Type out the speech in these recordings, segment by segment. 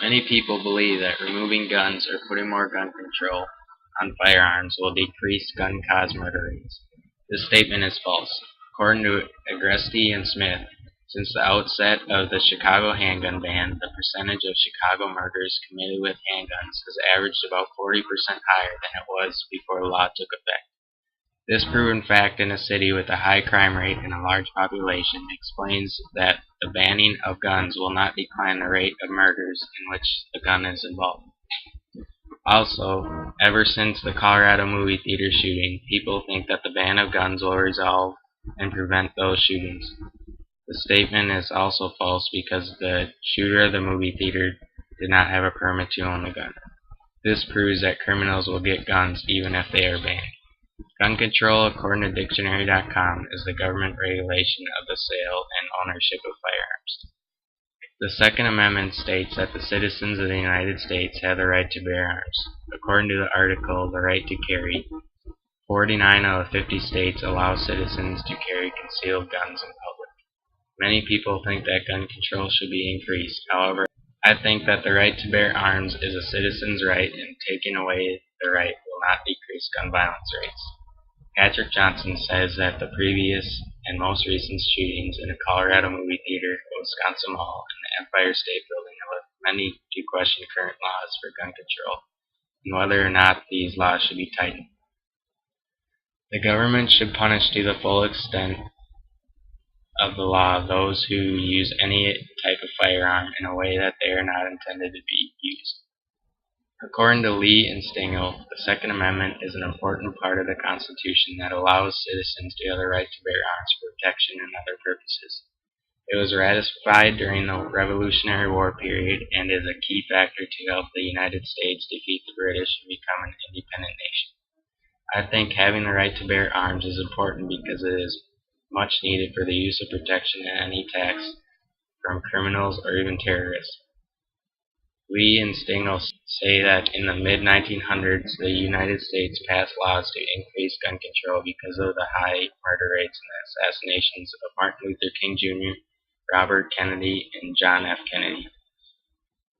Many people believe that removing guns or putting more gun control on firearms will decrease gun cause murder rates. This statement is false. According to Agresti and Smith, since the outset of the Chicago handgun ban, the percentage of Chicago murders committed with handguns has averaged about 40% higher than it was before the law took effect. This proven fact in a city with a high crime rate and a large population explains that the banning of guns will not decline the rate of murders in which the gun is involved. Also, ever since the Colorado movie theater shooting, people think that the ban of guns will resolve and prevent those shootings. The statement is also false because the shooter of the movie theater did not have a permit to own the gun. This proves that criminals will get guns even if they are banned. Gun control, according to Dictionary.com, is the government regulation of the sale and ownership of firearms. The Second Amendment states that the citizens of the United States have the right to bear arms. According to the article, the right to carry, 49 out of 50 states allow citizens to carry concealed guns in public. Many people think that gun control should be increased. However, I think that the right to bear arms is a citizen's right, and taking away the right will not decrease gun violence rates. Patrick Johnson says that the previous and most recent shootings in a Colorado movie theater, a Wisconsin mall, and the Empire State Building have led many to question current laws for gun control and whether or not these laws should be tightened. The government should punish to the full extent of the law those who use any type of firearm in a way that they are not intended to be used. According to Lee and Stengel, the Second Amendment is an important part of the Constitution that allows citizens to have the right to bear arms for protection and other purposes. It was ratified during the Revolutionary War period and is a key factor to help the United States defeat the British and become an independent nation. I think having the right to bear arms is important because it is much needed for the use of protection and any attacks from criminals or even terrorists. Lee and Stengel say that in the mid-1900s, the United States passed laws to increase gun control because of the high murder rates and the assassinations of Martin Luther King Jr., Robert Kennedy, and John F. Kennedy.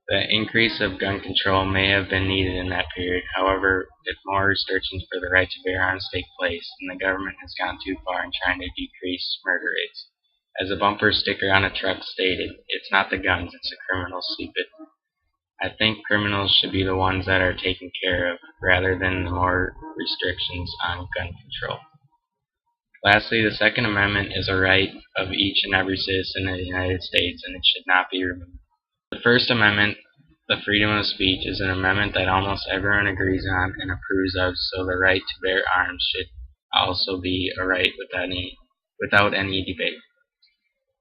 The increase of gun control may have been needed in that period. However, if more restrictions for the right to bear arms take place, then the government has gone too far in trying to decrease murder rates. As a bumper sticker on a truck stated, "It's not the guns, it's the criminals, stupid." I think criminals should be the ones that are taken care of, rather than the more restrictions on gun control. Lastly, the Second Amendment is a right of each and every citizen of the United States, and it should not be removed. The First Amendment, the freedom of speech, is an amendment that almost everyone agrees on and approves of, so the right to bear arms should also be a right without any debate.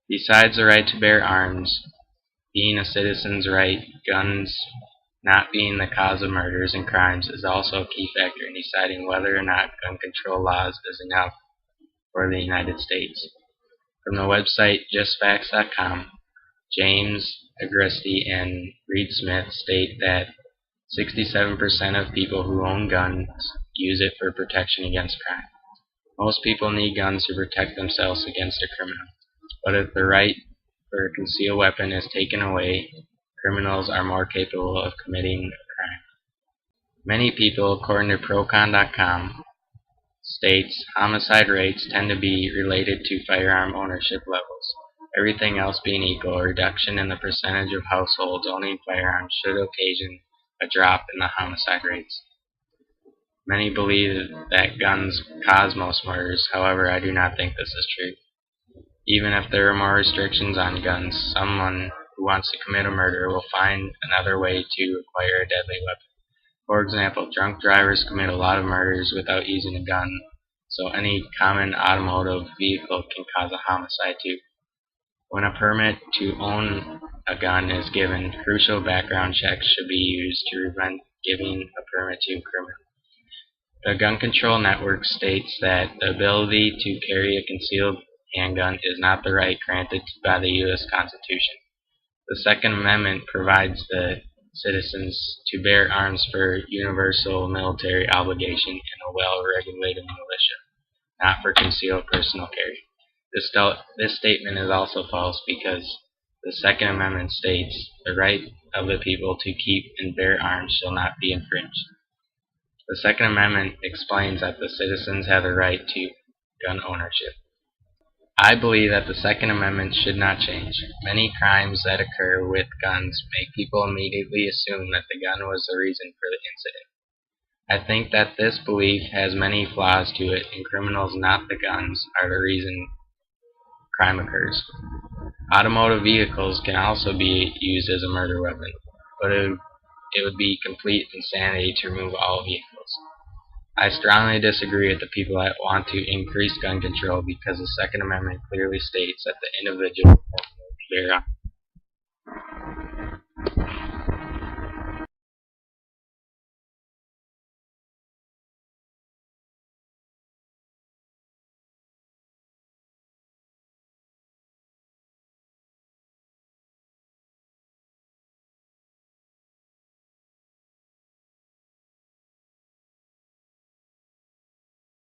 Besides the right to bear arms being a citizen's right, guns not being the cause of murders and crimes is also a key factor in deciding whether or not gun control laws is enough for the United States. From the website JustFacts.com, James Agresti and Reed Smith state that 67% of people who own guns use it for protection against crime. Most people need guns to protect themselves against a criminal, but if the right for a concealed weapon is taken away, criminals are more capable of committing a crime. Many people, according to Procon.com, states homicide rates tend to be related to firearm ownership levels. Everything else being equal, a reduction in the percentage of households owning firearms should occasion a drop in the homicide rates. Many believe that guns cause most murders. However, I do not think this is true. Even if there are more restrictions on guns, someone who wants to commit a murder will find another way to acquire a deadly weapon. For example, drunk drivers commit a lot of murders without using a gun, so any common automotive vehicle can cause a homicide too. When a permit to own a gun is given, crucial background checks should be used to prevent giving a permit to a criminal. The Gun Control Network states that the ability to carry a concealed handgun is not the right granted by the U.S. Constitution. The Second Amendment provides the citizens to bear arms for universal military obligation and a well-regulated militia, not for concealed personal carry. This statement is also false because The Second Amendment states, "The right of the people to keep and bear arms shall not be infringed." The Second Amendment explains that the citizens have the right to gun ownership. I believe that the Second Amendment should not change. Many crimes that occur with guns make people immediately assume that the gun was the reason for the incident. I think that this belief has many flaws to it, and criminals, not the guns, are the reason crime occurs. Automotive vehicles can also be used as a murder weapon, but it would be complete insanity to remove all vehicles. I strongly disagree with the people that want to increase gun control because the Second Amendment clearly states that the individual has the right to bear arms.